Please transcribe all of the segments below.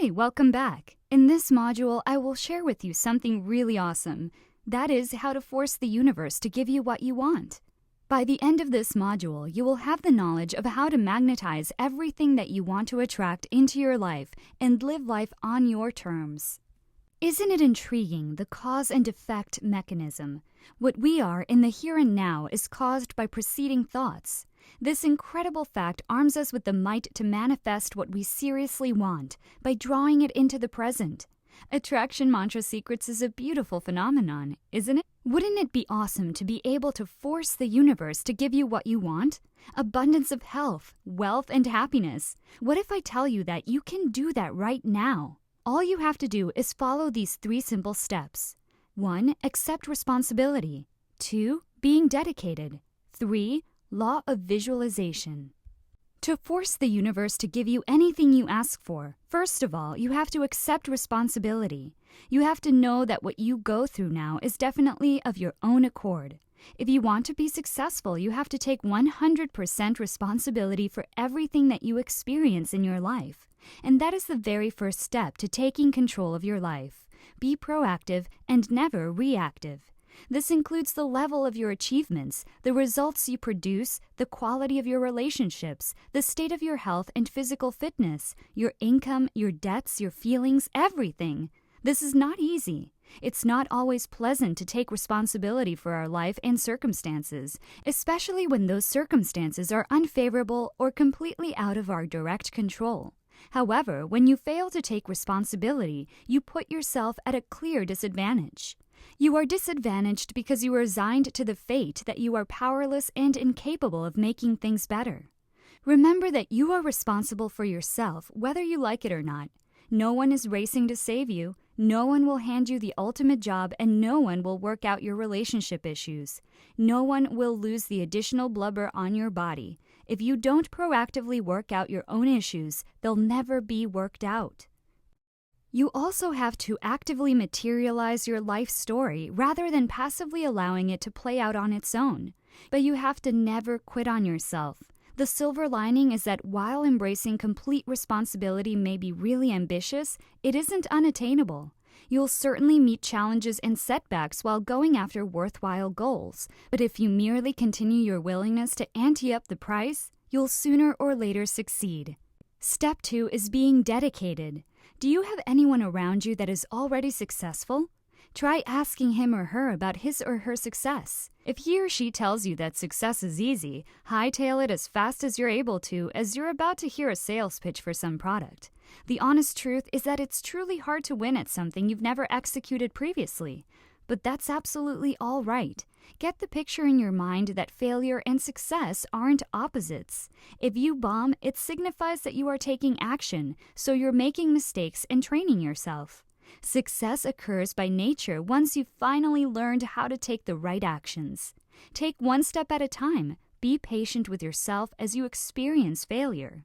Hey, welcome back. In this module, I will share with you something really awesome. That is how to force the universe to give you what you want. By the end of this module, you will have the knowledge of how to magnetize everything that you want to attract into your life and live life on your terms. Isn't it intriguing, the cause and effect mechanism? What we are in the here and now is caused by preceding thoughts. This incredible fact arms us with the might to manifest what we seriously want by drawing it into the present. Attraction Mantra Secrets is a beautiful phenomenon, isn't it? Wouldn't it be awesome to be able to force the universe to give you what you want? Abundance of health, wealth, and happiness. What if I tell you that you can do that right now? All you have to do is follow these 3 simple steps. 1. Accept responsibility. 2. Being dedicated. 3. Law of visualization. To force the universe to give you anything you ask for, first of all, you have to accept responsibility. You have to know that what you go through now is definitely of your own accord. If you want to be successful, you have to take 100% responsibility for everything that you experience in your life. And that is the very first step to taking control of your life. Be proactive and never reactive. This includes the level of your achievements, the results you produce, the quality of your relationships, the state of your health and physical fitness, your income, your debts, your feelings, everything. This is not easy. It's not always pleasant to take responsibility for our life and circumstances, especially when those circumstances are unfavorable or completely out of our direct control. However, when you fail to take responsibility, you put yourself at a clear disadvantage. You are disadvantaged because you are resigned to the fate that you are powerless and incapable of making things better. Remember that you are responsible for yourself, whether you like it or not. No one is racing to save you. No one will hand you the ultimate job, and no one will work out your relationship issues. No one will lose the additional blubber on your body. If you don't proactively work out your own issues, they'll never be worked out. You also have to actively materialize your life story rather than passively allowing it to play out on its own. But you have to never quit on yourself. The silver lining is that while embracing complete responsibility may be really ambitious, it isn't unattainable. You'll certainly meet challenges and setbacks while going after worthwhile goals, but if you merely continue your willingness to ante up the price, you'll sooner or later succeed. Step 2 is being dedicated. Do you have anyone around you that is already successful? Try asking him or her about his or her success. If he or she tells you that success is easy, hightail it as fast as you're able to, as you're about to hear a sales pitch for some product. The honest truth is that it's truly hard to win at something you've never executed previously. But that's absolutely all right. Get the picture in your mind that failure and success aren't opposites. If you bomb, it signifies that you are taking action, so you're making mistakes and training yourself. Success occurs by nature once you've finally learned how to take the right actions. Take one step at a time. Be patient with yourself as you experience failure.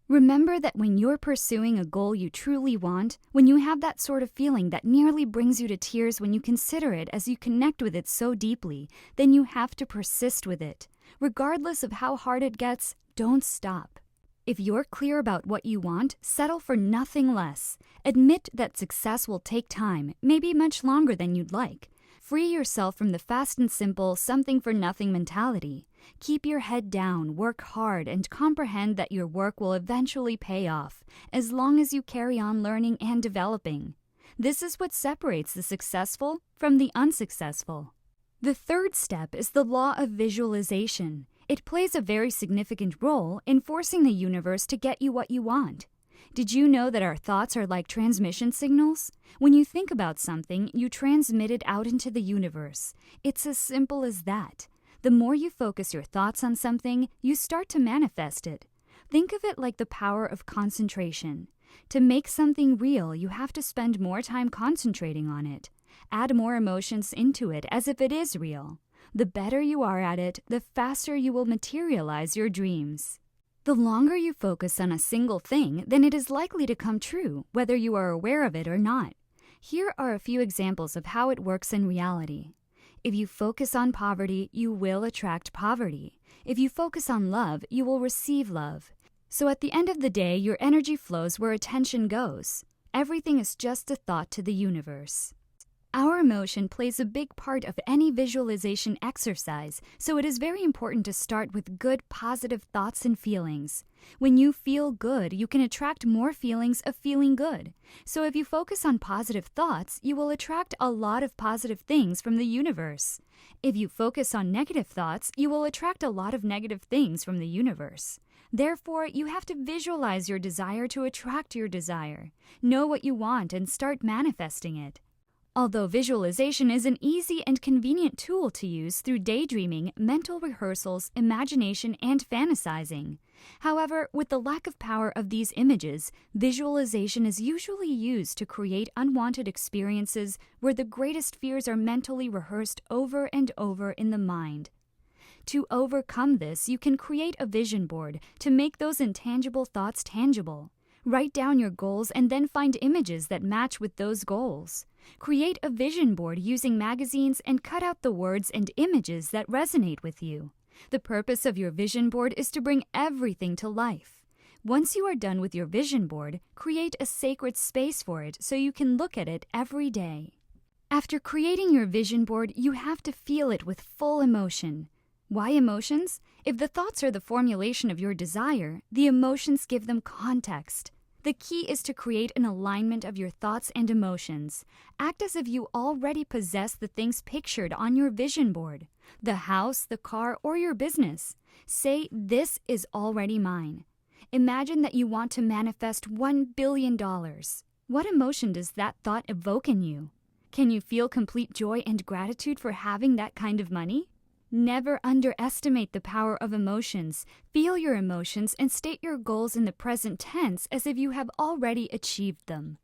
Remember that when you're pursuing a goal you truly want, when you have that sort of feeling that nearly brings you to tears when you consider it as you connect with it so deeply, then you have to persist with it. Regardless of how hard it gets, don't stop. If you're clear about what you want, settle for nothing less. Admit that success will take time, maybe much longer than you'd like. Free yourself from the fast and simple, something-for-nothing mentality. Keep your head down, work hard, and comprehend that your work will eventually pay off, as long as you carry on learning and developing. This is what separates the successful from the unsuccessful. The 3rd step is the law of visualization. It plays a very significant role in forcing the universe to get you what you want. Did you know that our thoughts are like transmission signals? When you think about something, you transmit it out into the universe. It's as simple as that. The more you focus your thoughts on something, you start to manifest it. Think of it like the power of concentration. To make something real, you have to spend more time concentrating on it. Add more emotions into it as if it is real. The better you are at it, the faster you will materialize your dreams. The longer you focus on a single thing, then it is likely to come true, whether you are aware of it or not. Here are a few examples of how it works in reality. If you focus on poverty, you will attract poverty. If you focus on love, you will receive love. So at the end of the day, your energy flows where attention goes. Everything is just a thought to the universe. Our emotion plays a big part of any visualization exercise, so it is very important to start with good, positive thoughts and feelings. When you feel good, you can attract more feelings of feeling good. So if you focus on positive thoughts, you will attract a lot of positive things from the universe. If you focus on negative thoughts, you will attract a lot of negative things from the universe. Therefore, you have to visualize your desire to attract your desire. Know what you want and start manifesting it. Although visualization is an easy and convenient tool to use through daydreaming, mental rehearsals, imagination, and fantasizing. However, with the lack of power of these images, visualization is usually used to create unwanted experiences where the greatest fears are mentally rehearsed over and over in the mind. To overcome this, you can create a vision board to make those intangible thoughts tangible. Write down your goals and then find images that match with those goals. Create a vision board using magazines and cut out the words and images that resonate with you. The purpose of your vision board is to bring everything to life. Once you are done with your vision board, create a sacred space for it so you can look at it every day. After creating your vision board, you have to feel it with full emotion. Why emotions? If the thoughts are the formulation of your desire, the emotions give them context. The key is to create an alignment of your thoughts and emotions. Act as if you already possess the things pictured on your vision board, the house, the car, or your business. Say, "This is already mine." Imagine that you want to manifest $1 billion. What emotion does that thought evoke in you? Can you feel complete joy and gratitude for having that kind of money? Never underestimate the power of emotions. Feel your emotions and state your goals in the present tense as if you have already achieved them.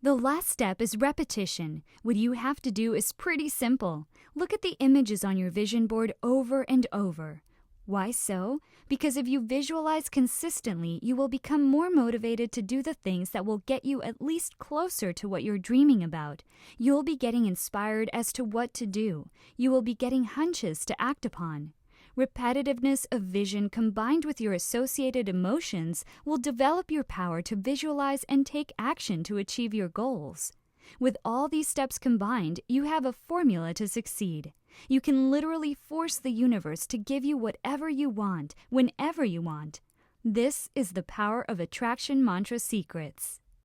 The last step is repetition. What you have to do is pretty simple. Look at the images on your vision board over and over. Why so? Because if you visualize consistently, you will become more motivated to do the things that will get you at least closer to what you're dreaming about. You'll be getting inspired as to what to do. You will be getting hunches to act upon. Repetitiveness of vision combined with your associated emotions will develop your power to visualize and take action to achieve your goals. With all these steps combined, you have a formula to succeed. You can literally force the universe to give you whatever you want, whenever you want. This is the power of attraction mantra secrets.